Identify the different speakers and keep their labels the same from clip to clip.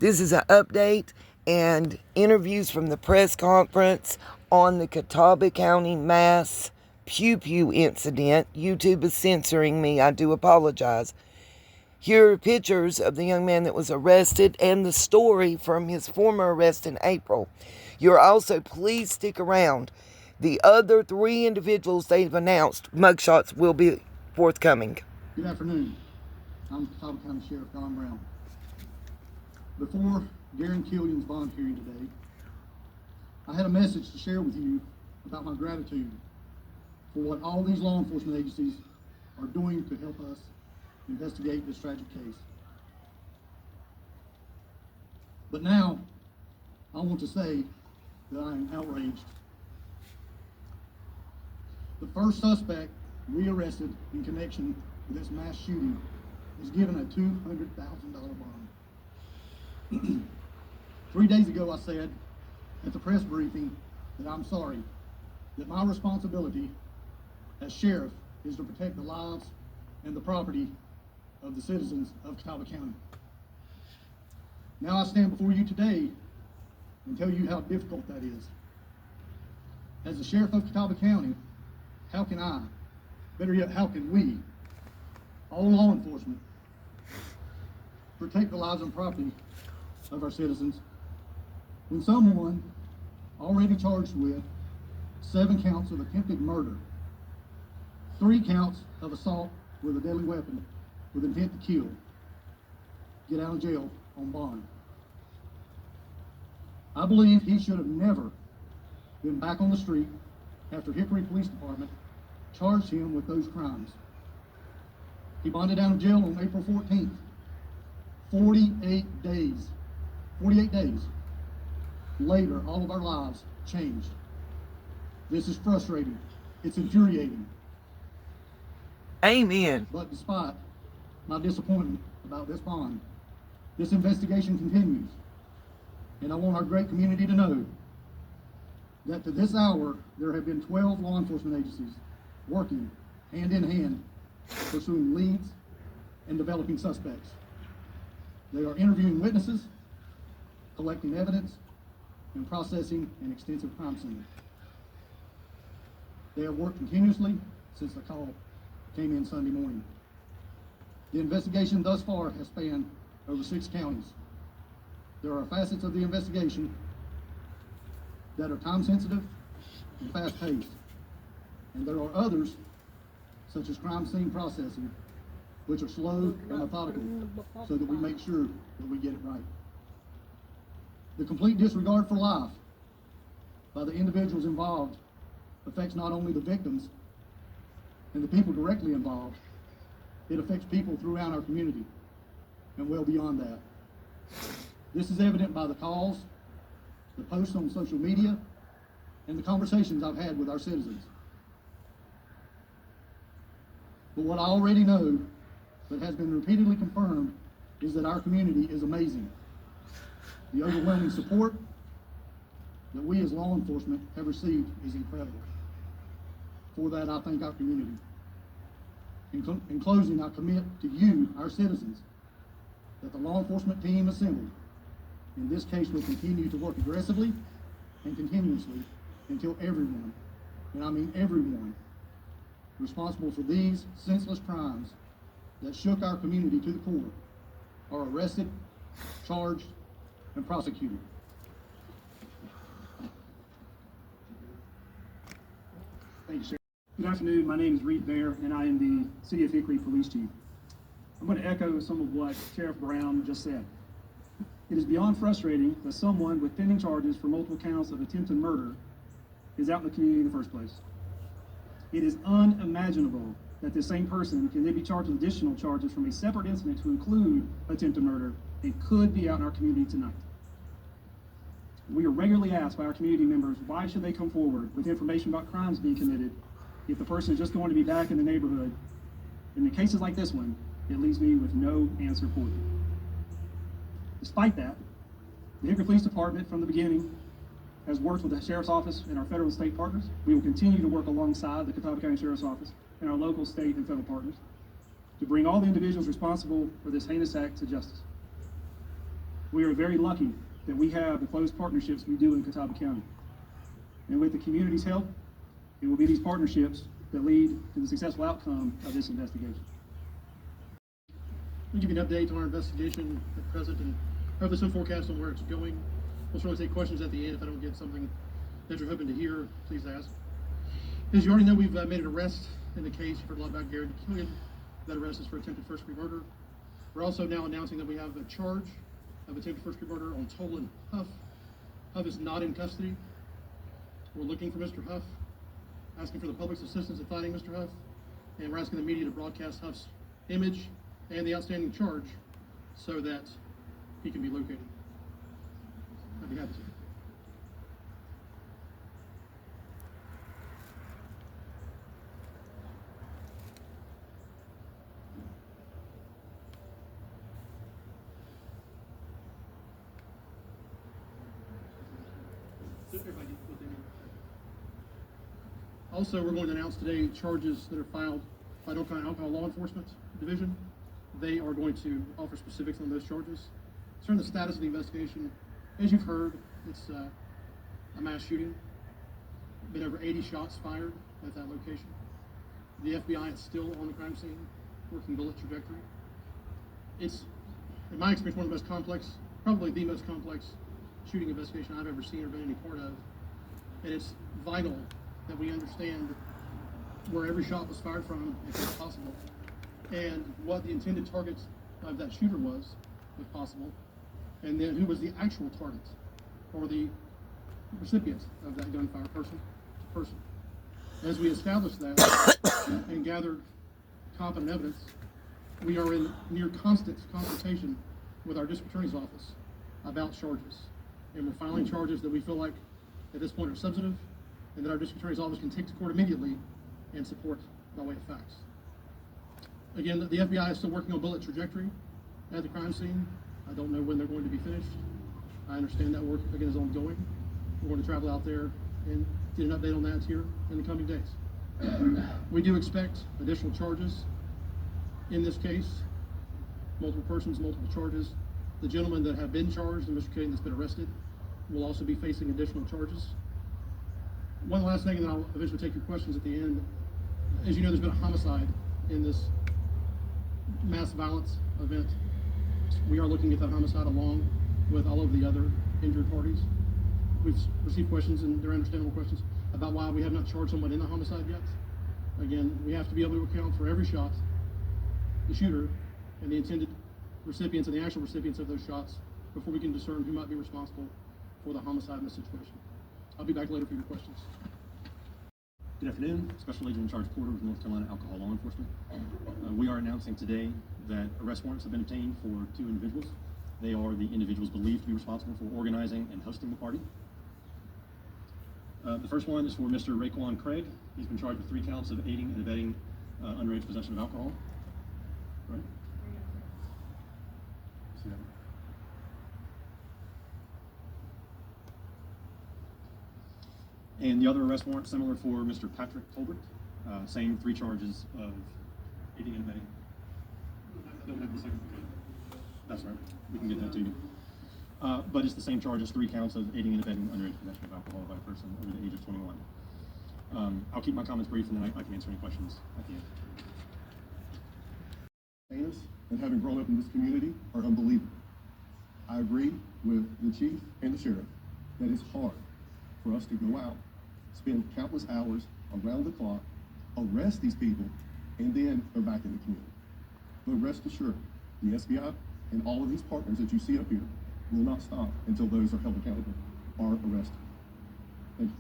Speaker 1: This is an update and interviews from the press conference on the Catawba County mass pew-pew incident. YouTube is censoring me. I do apologize. Here are pictures of the young man that was arrested and the story from his former arrest in April. You're also, please stick around. The other 3 individuals they've announced, mugshots will be forthcoming.
Speaker 2: Good afternoon. I'm Catawba County Sheriff Don Brown. Before Darren Killian's bond hearing today, I had a message to share with you about my gratitude for what all these law enforcement agencies are doing to help us investigate this tragic case. But now, I want to say that I am outraged. The first suspect we arrested in connection with this mass shooting was given a $200,000 bond. 3 days ago, I said at the press briefing that I'm sorry, that my responsibility as sheriff is to protect the lives and the property of the citizens of Catawba County. Now I stand before you today and tell you how difficult that is. As the sheriff of Catawba County, how can I, better yet, how can we, all law enforcement, protect the lives and property of our citizens when someone already charged with 7 counts of attempted murder, 3 counts of assault with a deadly weapon with intent to kill, get out of jail on bond? I believe he should have never been back on the street after Hickory Police Department charged him with those crimes. He bonded out of jail on April 14th. 48 days later, all of our lives changed. This is frustrating. It's infuriating.
Speaker 1: Amen.
Speaker 2: But despite my disappointment about this bond, this investigation continues. And I want our great community to know that to this hour, there have been 12 law enforcement agencies working hand in hand, pursuing leads and developing suspects. They are interviewing witnesses, collecting evidence, and processing an extensive crime scene. They have worked continuously since the call came in Sunday morning. The investigation thus far has spanned over 6 counties. There are facets of the investigation that are time sensitive and fast paced. And there are others, such as crime scene processing, which are slow and methodical so that we make sure that we get it right. The complete disregard for life by the individuals involved affects not only the victims and the people directly involved, it affects people throughout our community and well beyond that. This is evident by the calls, the posts on social media, and the conversations I've had with our citizens. But what I already know, but has been repeatedly confirmed, is that our community is amazing. The overwhelming support that we as law enforcement have received is incredible. For that, I thank our community. In closing, I commit to you, our citizens, that the law enforcement team assembled in this case will continue to work aggressively and continuously until everyone, and I mean everyone, responsible for these senseless crimes that shook our community to the core are arrested, charged, and prosecuted.
Speaker 3: Thank you, Sheriff. Good afternoon. My name is Reed Bear, and I am the City of Hickory Police Chief. I'm going to echo some of what Sheriff Brown just said. It is beyond frustrating that someone with pending charges for multiple counts of attempted murder is out in the community in the first place. It is unimaginable that this same person can then be charged with additional charges from a separate incident to include attempted murder and could be out in our community tonight. We are regularly asked by our community members, why should they come forward with information about crimes being committed if the person is just going to be back in the neighborhood? In the cases like this one, it leaves me with no answer for them. Despite that, the Hickory Police Department from the beginning has worked with the Sheriff's Office and our federal and state partners. We will continue to work alongside the Catawba County Sheriff's Office and our local, state, and federal partners to bring all the individuals responsible for this heinous act to justice. We are very lucky that we have the close partnerships we do in Catawba County. And with the community's help, it will be these partnerships that lead to the successful outcome of this investigation.
Speaker 2: We'll give you an update on our investigation at present and hopefully some forecast on where it's going. We'll certainly take questions at the end. If I don't get something that you're hoping to hear, please ask. As you already know, we've made an arrest in the case. You've heard a lot about Garrett Killian. That arrest is for attempted first-degree murder. We're also now announcing that we have a charge of attempted first-degree murder on Tolan Huff. Huff is not in custody. We're looking for Mr. Huff, asking for the public's assistance in finding Mr. Huff, and we're asking the media to broadcast Huff's image and the outstanding charge so that he can be located. I'd be happy to. Also, we're going to announce today charges that are filed by North Carolina Alcohol Law Enforcement Division. They are going to offer specifics on those charges. Concerning the status of the investigation, as you've heard, it's a mass shooting. Been over 80 shots fired at that location. The FBI is still on the crime scene, working bullet trajectory. It's, in my experience, one of the most complex, probably the most complex shooting investigation I've ever seen or been any part of. And it's vital that we understand where every shot was fired from, if it's possible, and what the intended target of that shooter was, if possible, and then who was the actual target or the recipient of that gunfire, person. As we establish that and gather competent evidence, we are in near constant consultation with our district attorney's office about charges, and we're filing charges that we feel like at this point are substantive and that our district attorney's office can take to court immediately and support by way of facts. Again, the FBI is still working on bullet trajectory at the crime scene. I don't know when they're going to be finished. I understand that work, again, is ongoing. We're going to travel out there and get an update on that here in the coming days. We do expect additional charges in this case, multiple persons, multiple charges. The gentleman that have been charged, and Mr. Killian that's been arrested, will also be facing additional charges. One last thing, and then I'll eventually take your questions at the end. As you know, there's been a homicide in this mass violence event. We are looking at that homicide along with all of the other injured parties. We've received questions, and they're understandable questions, about why we have not charged someone in the homicide yet. Again, we have to be able to account for every shot, the shooter, and the intended recipients and the actual recipients of those shots before we can discern who might be responsible for the homicide in this situation. I'll be back later for your questions.
Speaker 4: Good afternoon. Special Agent in Charge Porter with North Carolina Alcohol Law Enforcement. We are announcing today that arrest warrants have been obtained for 2 individuals. They are the individuals believed to be responsible for organizing and hosting the party. The first one is for Mr. Raekwon Craig. He's been charged with 3 counts of aiding and abetting underage possession of alcohol. Right? See that? And the other arrest warrant, similar for Mr. Patrick Tolbert, same 3 charges of aiding and abetting. Don't have the second. That's right. We can get that to you. But it's the same charge as 3 counts of aiding and abetting underage possession of alcohol by a person over the age of 21. I'll keep my comments brief, and then I can answer any questions at the end.
Speaker 5: Heinous, and having grown up in this community, are unbelievable. I agree with the chief and the sheriff that it's hard for us to go out, spend countless hours around the clock, arrest these people, and then they're back in the community. But rest assured, the SBI and all of these partners that you see up here will not stop until those are held accountable or arrested. Thank you.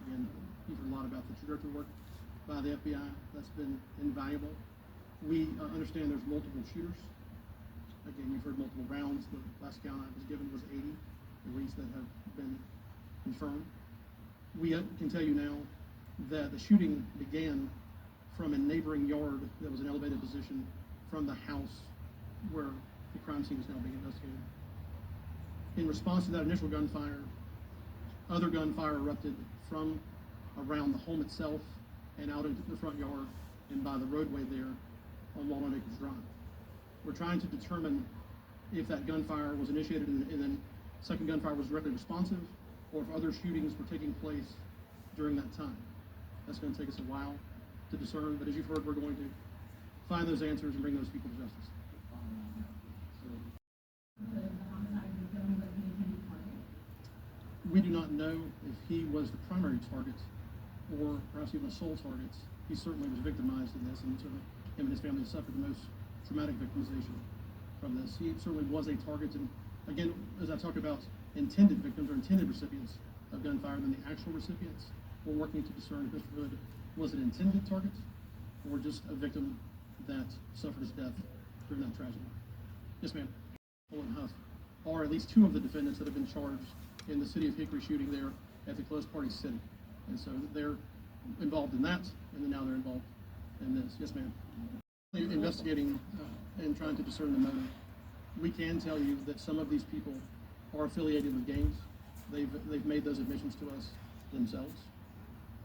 Speaker 2: Again, you've heard a lot about the trajectory work by the FBI. That's been invaluable. We understand there's multiple shooters. Again, you've heard multiple rounds. The last count I was given was 80, at least, that have been confirmed. We can tell you now that the shooting began from a neighboring yard that was an elevated position from the house where the crime scene is now being investigated. In response to that initial gunfire, other gunfire erupted from around the home itself and out into the front yard and by the roadway there on Walnut Acres Drive. We're trying to determine
Speaker 6: if that gunfire was initiated and then second gunfire was directly responsive, or if other shootings were taking place during that time. That's going to take us a while to discern, but as you've heard, we're going to find those answers and bring those people to justice. We do not know if he was the primary target or perhaps even the sole target. He certainly was victimized in this, and certainly him and his family suffered the most traumatic victimization from this. He certainly was a target, and again, as I talk about intended victims or intended recipients of gunfire than the actual recipients, we're working to discern if Mr. Hood was an intended target or just a victim that suffered his death during that tragedy. Yes, ma'am. And Huff are at least two of the defendants that have been charged in the city of Hickory shooting there at the closed party city. And so they're involved in that, and then now they're involved in this. Yes, ma'am. Investigating and trying to discern the motive. We can tell you that some of these people are affiliated with gangs. They've made those admissions to us themselves.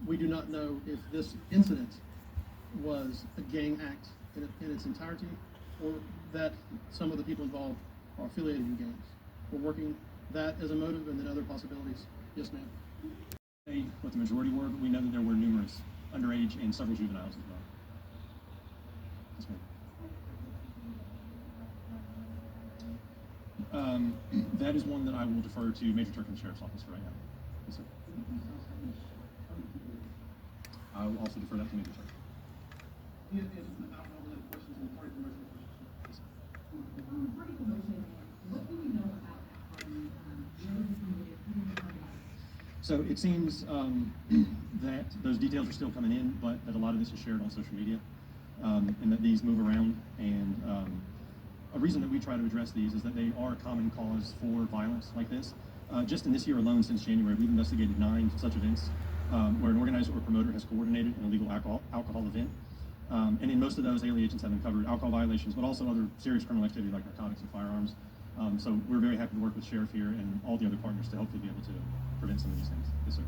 Speaker 6: We do not know if this incident was a gang act in its entirety, or that some of the people involved are affiliated in gangs. We're working that as a motive, and then other possibilities. Yes, ma'am.
Speaker 4: What the majority were, but we know that there were numerous underage and several juveniles as well. Yes, ma'am. That is one that I will defer to Major Turk and the Sheriff's Office for right now. Yes, sir. I will also defer that to Major Turk. So it seems that those details are still coming in, but that a lot of this is shared on social media, and that these move around. And a reason that we try to address these is that they are a common cause for violence like this. Just in this year alone, since January, we've investigated 9 such events where an organizer or promoter has coordinated an illegal alcohol event. And in most of those, ALE agents have uncovered alcohol violations, but also other serious criminal activity like narcotics and firearms. So we're very happy to work with Sheriff here and all the other partners to hopefully be able to prevent some of these things. Yes, sir.